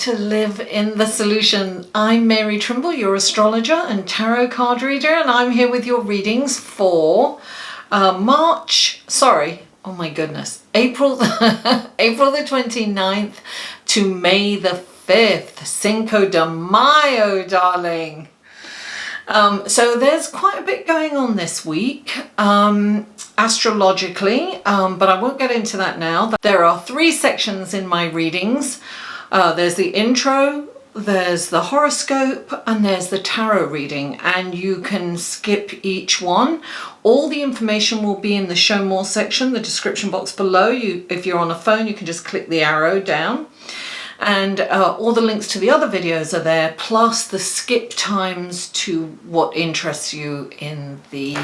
to live in the solution. I'm Mary Trimble, your astrologer and tarot card reader, and I'm here with your readings for April the 29th to May the 5th. Cinco de Mayo, darling. So there's quite a bit going on this week, astrologically, but I won't get into that now. There are 3 sections in my readings. There's the intro, there's the horoscope, and there's the tarot reading, and you can skip each one. All the information will be in the show more section, the description box below. If you're on a phone, you can just click the arrow down. And all the links to the other videos are there, plus the skip times to what interests you in the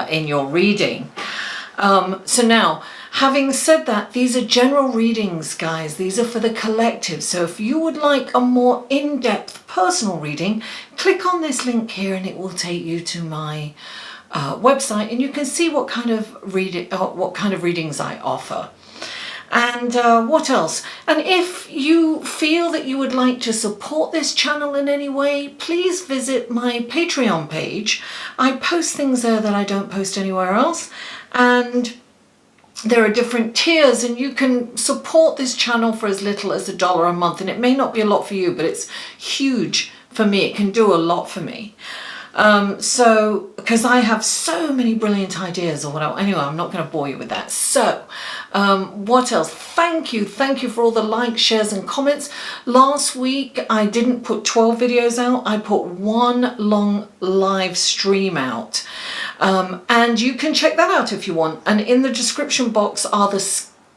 in your reading. So now, having said that, these are general readings, guys. These are for the collective. So if you would like a more in-depth personal reading, click on this link here and it will take you to my website, and you can see what kind of readings I offer. And what else? And if you feel that you would like to support this channel in any way, please visit my Patreon page. I post things there that I don't post anywhere else. And there are different tiers, and you can support this channel for as little as $1 a month. And it may not be a lot for you, but it's huge for me. It can do a lot for me. So, because I have so many brilliant ideas or whatever. Anyway, I'm not going to bore you with that. So, what else? Thank you for all the likes, shares and comments. Last week I didn't put 12 videos out. I put one long live stream out, and you can check that out if you want. And in the description box are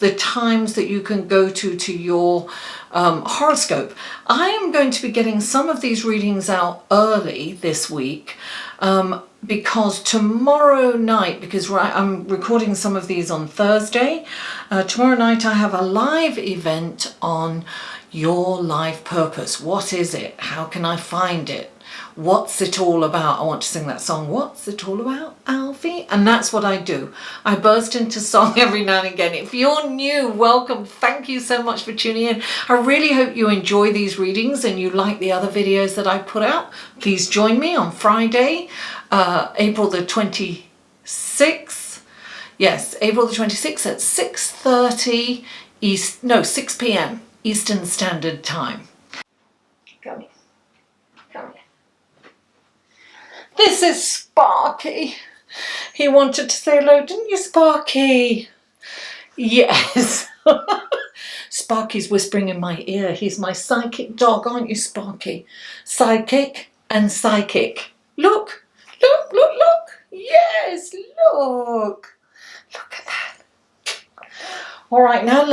the times that you can go to your horoscope. I am going to be getting some of these readings out early this week, because tomorrow night, because I'm recording some of these on Thursday, tomorrow night I have a live event on your life purpose. What is it? How can I find it? What's it all about? I want to sing that song, What's It All About, Alfie? And that's what I do. I burst into song every now and again. If you're new, welcome. Thank you so much for tuning in. I really hope you enjoy these readings and you like the other videos that I put out. Please join me on Friday, April the 26th. Yes, April the 26th at 6:30 6 p.m. Eastern Standard Time. Come here. Come here. This is Sparky. He wanted to say hello, didn't you, Sparky? Yes. Sparky's whispering in my ear. He's my psychic dog, aren't you, Sparky? Psychic and psychic. Look, look, look, look. Yes, look. Look at that. All right, now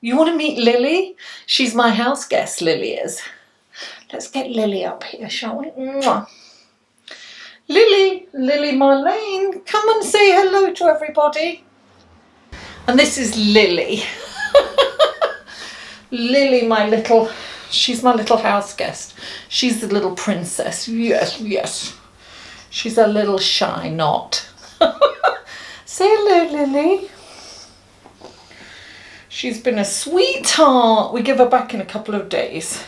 you want to meet Lily? She's my house guest, Lily is. Let's get Lily up here, shall we? Mwah. Lily Marlene, come and say hello to everybody. And this is Lily. Lily, she's my little house guest. She's the little princess. Yes, yes. She's a little shy knot. Say hello, Lily. She's been a sweetheart. We give her back in a couple of days.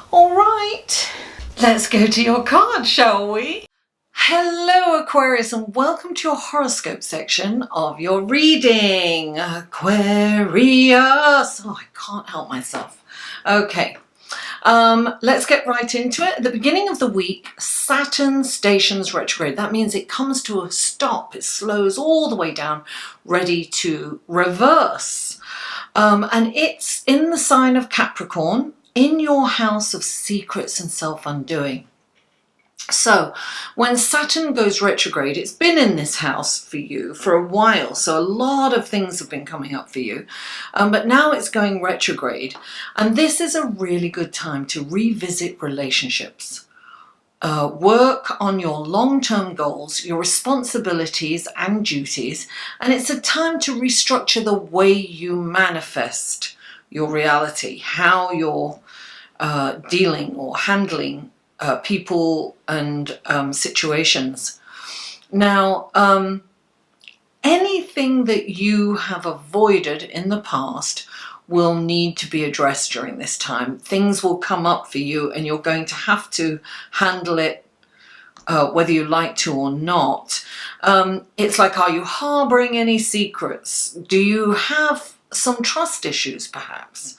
All right. Let's go to your card, shall we? Hello, Aquarius, and welcome to your horoscope section of your reading. Aquarius. Oh, I can't help myself. Okay. Let's get right into it. At the beginning of the week, Saturn stations retrograde. That means it comes to a stop. It slows all the way down, ready to reverse. And it's in the sign of Capricorn, in your house of secrets and self-undoing. So when Saturn goes retrograde, it's been in this house for you for a while. So a lot of things have been coming up for you. But now it's going retrograde. And this is a really good time to revisit relationships. Work on your long-term goals, your responsibilities and duties. And it's a time to restructure the way you manifest your reality, how you're dealing or handling people and situations. Now, anything that you have avoided in the past will need to be addressed during this time. Things will come up for you and you're going to have to handle it whether you like to or not. It's like, are you harboring any secrets? Do you have some trust issues perhaps?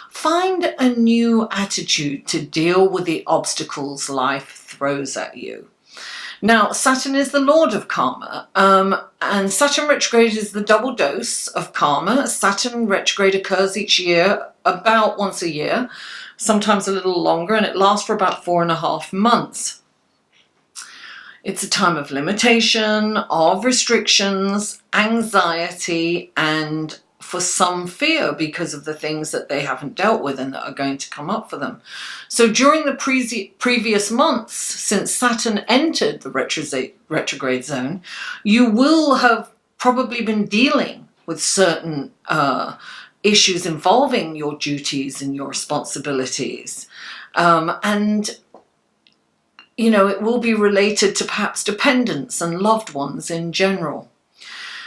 Find a new attitude to deal with the obstacles life throws at you. Now, Saturn is the lord of karma, and Saturn retrograde is the double dose of karma. Saturn retrograde occurs each year, about once a year, sometimes a little longer, and it lasts for about 4.5 months. It's a time of limitation, of restrictions, anxiety, and for some fear because of the things that they haven't dealt with and that are going to come up for them. So during the previous months, since Saturn entered the retrograde zone, you will have probably been dealing with certain issues involving your duties and your responsibilities. And you know, it will be related to perhaps dependents and loved ones in general.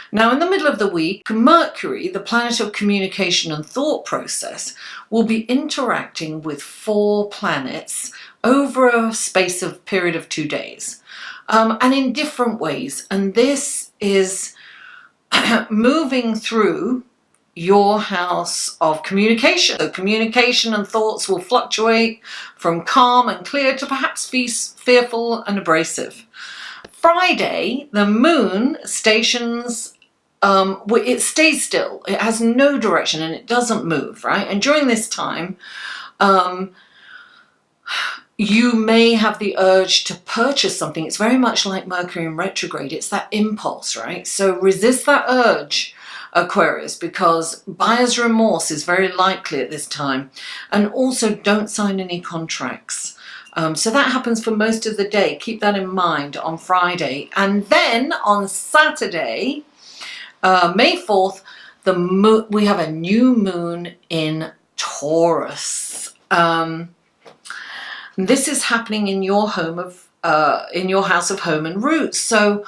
Now, in the middle of the week, Mercury, the planet of communication and thought process, will be interacting with 4 planets over a space of period of 2 days, and in different ways. And this is moving through your house of communication. So communication and thoughts will fluctuate from calm and clear to perhaps fearful and abrasive. Friday, the moon stations, it stays still. It has no direction and it doesn't move, right? And during this time, you may have the urge to purchase something. It's very much like Mercury in retrograde. It's that impulse, right? So resist that urge, Aquarius, because buyer's remorse is very likely at this time. And also don't sign any contracts. So that happens for most of the day. Keep that in mind on Friday. And then on Saturday, May 4th, we have a new moon in Taurus. This is happening in your home of, in your house of home and roots. So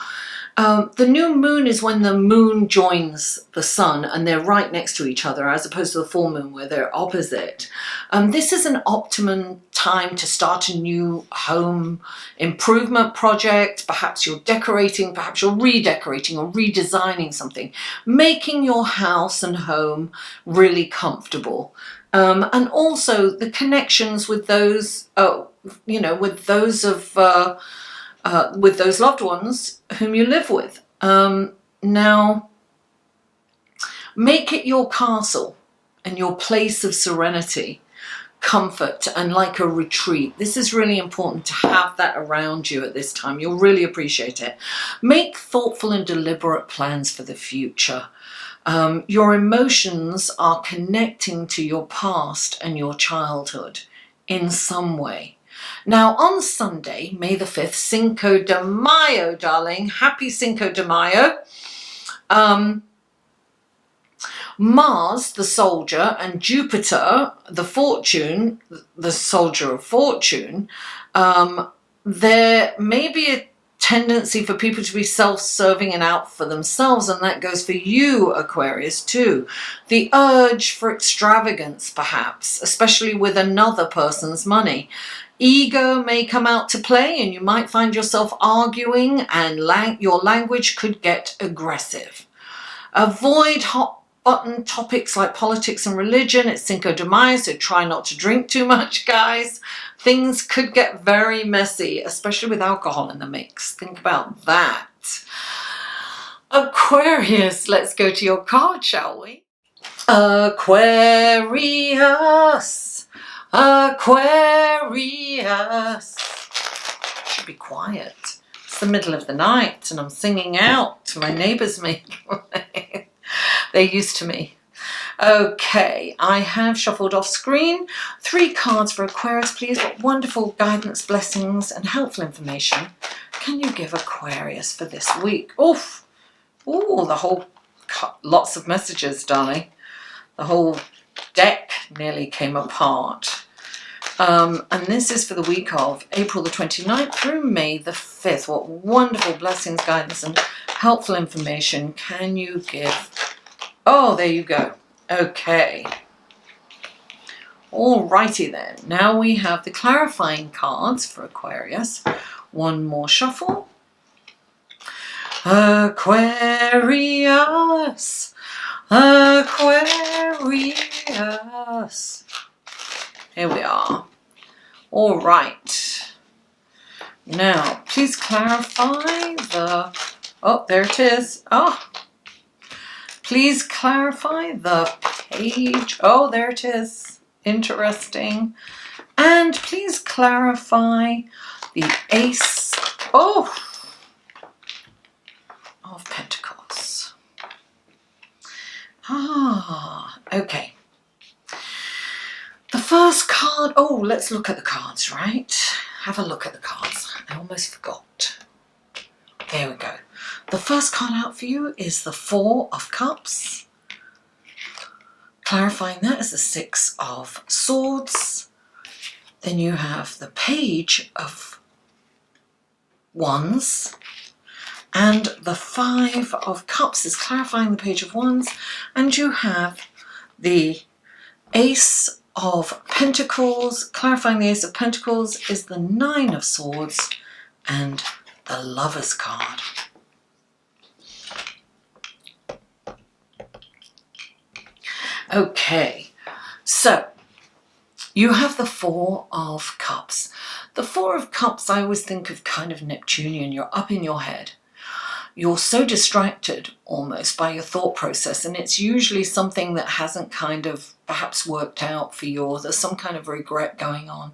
the new moon is when the moon joins the sun and they're right next to each other, as opposed to the full moon where they're opposite. This is an optimum time to start a new home improvement project. Perhaps you're decorating, perhaps you're redecorating or redesigning something, making your house and home really comfortable. And also the connections with those, you know, with those loved ones whom you live with. Now, make it your castle and your place of serenity, comfort, and like a retreat. This is really important to have that around you at this time. You'll really appreciate it. Make thoughtful and deliberate plans for the future. Your emotions are connecting to your past and your childhood in some way. Now, on Sunday, May the 5th, Cinco de Mayo, darling. Happy Cinco de Mayo. Mars, the soldier, and Jupiter, the fortune, the soldier of fortune, there may be a tendency for people to be self-serving and out for themselves, and that goes for you, Aquarius, too. The urge for extravagance, perhaps, especially with another person's money. Ego may come out to play and you might find yourself arguing, and your language could get aggressive. Avoid hot button topics like politics and religion. It's Cinco de Mayo, so try not to drink too much, guys. Things could get very messy, especially with alcohol in the mix. Think about that. Aquarius, let's go to your card, shall we? Aquarius, Aquarius. Should be quiet. It's the middle of the night and I'm singing out to my neighbours. They're used to me. Okay, I have shuffled off screen 3 cards for Aquarius, please. What wonderful guidance, blessings, and helpful information can you give Aquarius for this week? Oof! Ooh, the whole, lots of messages, darling. The whole deck nearly came apart. And this is for the week of April the 29th through May the 5th. What wonderful blessings, guidance, and helpful information can you give? Oh, there you go. Okay. Alrighty then, now we have the clarifying cards for Aquarius. One more shuffle. Aquarius, Aquarius. Here we are. All right. Now, please clarify the... Oh, there it is. Oh, please clarify the page. Oh, there it is. Interesting. And please clarify the Ace of Pentacles. Okay. The first card, let's look at the cards, right? Have a look at the cards. I almost forgot. There we go. The first card out for you is the Four of Cups. Clarifying that is the Six of Swords. Then you have the Page of Wands. And the Five of Cups is clarifying the Page of Wands. And you have the Ace of Pentacles. Clarifying the Ace of Pentacles is the Nine of Swords and the Lover's card. Okay, so you have the Four of Cups. The Four of Cups, I always think of kind of Neptunian. You're up in your head. You're so distracted almost by your thought process, and it's usually something that hasn't kind of perhaps worked out for you, or there's some kind of regret going on,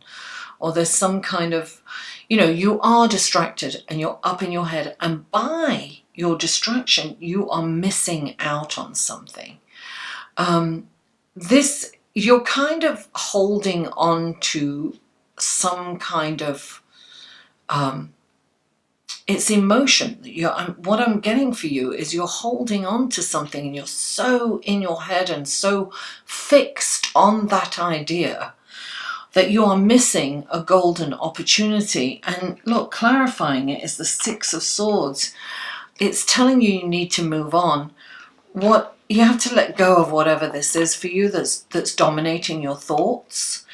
or there's some kind of, you are distracted and you're up in your head, and by your distraction you are missing out on something. You're kind of holding on to some kind of it's emotion. What I'm getting for you is you're holding on to something, and you're so in your head and so fixed on that idea that you are missing a golden opportunity. And look, clarifying it is the Six of Swords. It's telling you need to move on. You have to let go of whatever this is for you that's dominating your thoughts.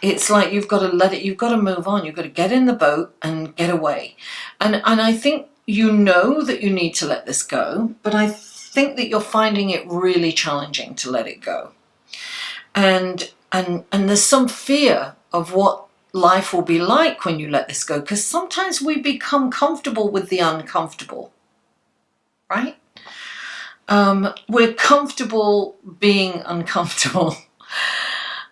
It's like you've got to let it, you've got to move on, you've got to get in the boat and get away. And I think you know that you need to let this go, but I think that you're finding it really challenging to let it go. And there's some fear of what life will be like when you let this go, because sometimes we become comfortable with the uncomfortable, right? We're comfortable being uncomfortable.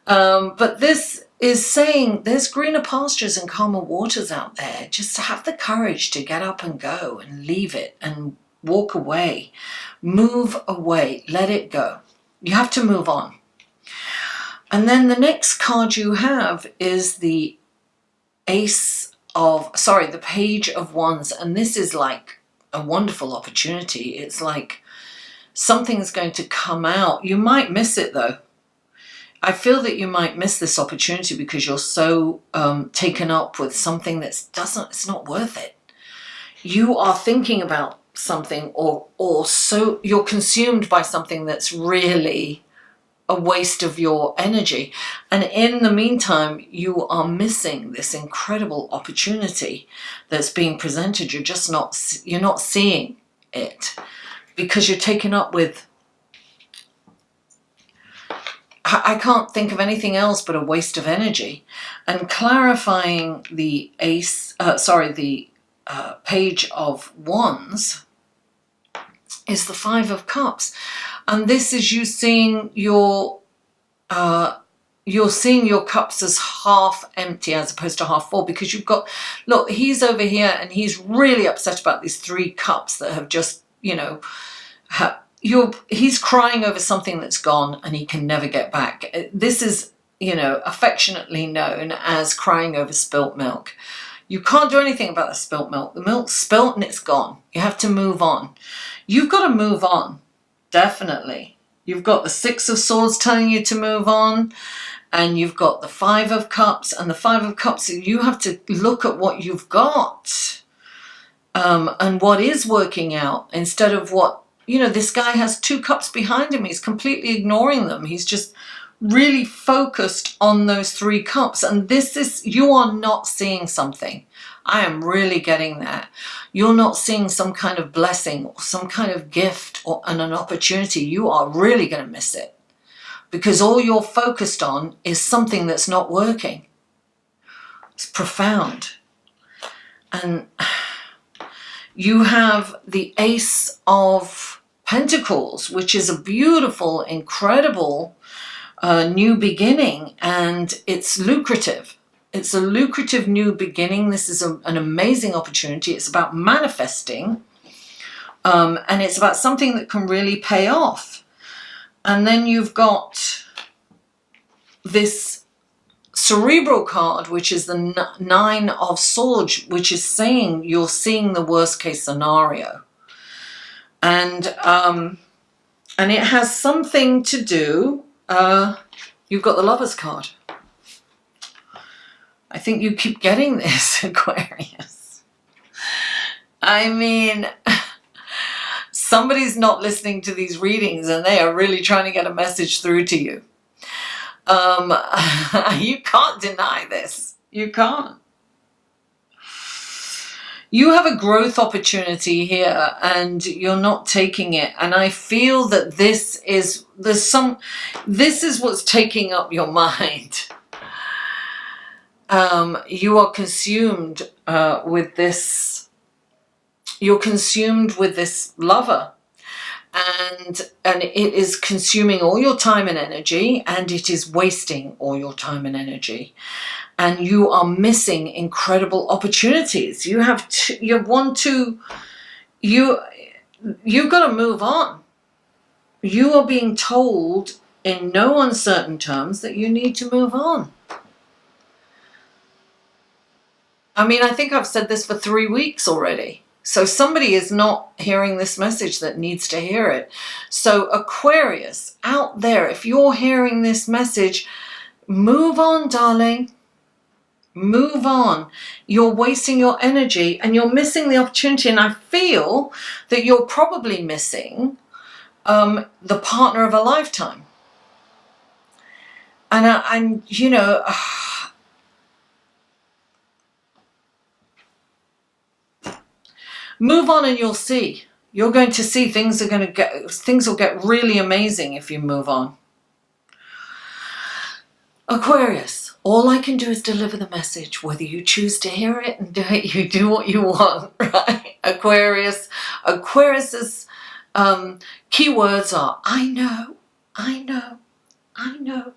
But this is saying there's greener pastures and calmer waters out there. Just to have the courage to get up and go and leave it and walk away. Move away. Let it go. You have to move on. And then the next card you have is the Page of Wands. And this is like a wonderful opportunity. It's like something's going to come out. You might miss it though. I feel that you might miss this opportunity because you're so taken up with something it's not worth it. You are thinking about something or so you're consumed by something that's really a waste of your energy. And in the meantime, you are missing this incredible opportunity that's being presented. You're not seeing it because you're taken up with, I can't think of anything else but a waste of energy. And clarifying the Page of Wands is the Five of Cups. And this is you seeing you're seeing your cups as half empty as opposed to half full, because you've got, look, he's over here and he's really upset about these three cups that have just, he's crying over something that's gone and he can never get back. This is, affectionately known as crying over spilt milk. You can't do anything about the spilt milk. The milk's spilt and it's gone. You have to move on. You've got to move on, definitely. You've got the Six of Swords telling you to move on, and you've got the Five of Cups, and the Five of Cups, you have to look at what you've got and what is working out instead of what, this guy has two cups behind him. He's completely ignoring them. He's just really focused on those 3 cups. And this is, you are not seeing something. I am really getting that. You're not seeing some kind of blessing or some kind of gift or an opportunity. You are really going to miss it, because all you're focused on is something that's not working. It's profound. And you have the Ace of Pentacles, which is a beautiful, incredible new beginning, and it's lucrative. It's a lucrative new beginning. This is an amazing opportunity. It's about manifesting, and it's about something that can really pay off. And then you've got this Cerebral card, which is the 9 of Swords, which is saying you're seeing the worst case scenario. And it has something to do, you've got the Lovers card. I think you keep getting this, Aquarius. I mean, somebody's not listening to these readings and they are really trying to get a message through to you. You can't deny this. You can't. You have a growth opportunity here and you're not taking it. And I feel that this is what's taking up your mind. You are consumed with this. You're consumed with this lover. And it is consuming all your time and energy, and it is wasting all your time and energy, and you are missing incredible opportunities. You've got to move on. You are being told in no uncertain terms that you need to move on. I mean, I think I've said this for 3 weeks already. So somebody is not hearing this message that needs to hear it. So Aquarius, out there, if you're hearing this message, move on, darling. Move on. You're wasting your energy and you're missing the opportunity. And I feel that you're probably missing the partner of a lifetime. And you know... Move on and you'll see. You're going to see things will get really amazing if you move on. Aquarius, all I can do is deliver the message. Whether you choose to hear it and do it, you do what you want, right? Aquarius. Aquarius's keywords are I know, I know, I know,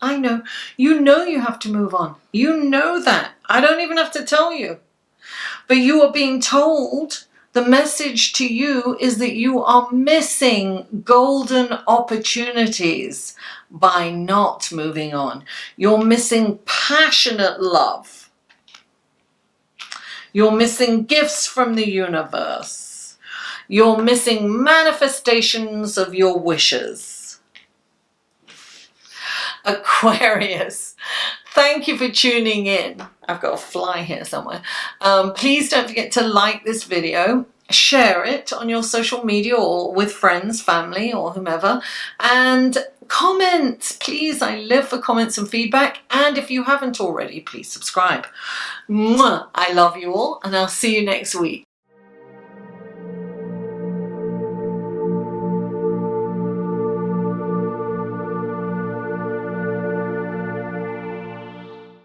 I know. You know you have to move on. You know that. I don't even have to tell you. But you are being told, the message to you is that you are missing golden opportunities by not moving on. You're missing passionate love. You're missing gifts from the universe. You're missing manifestations of your wishes. Aquarius, thank you for tuning in. I've got a fly here somewhere. Please don't forget to like this video, share it on your social media or with friends, family, or whomever, and comment. Please, I live for comments and feedback. And if you haven't already, please subscribe. Mwah! I love you all, and I'll see you next week.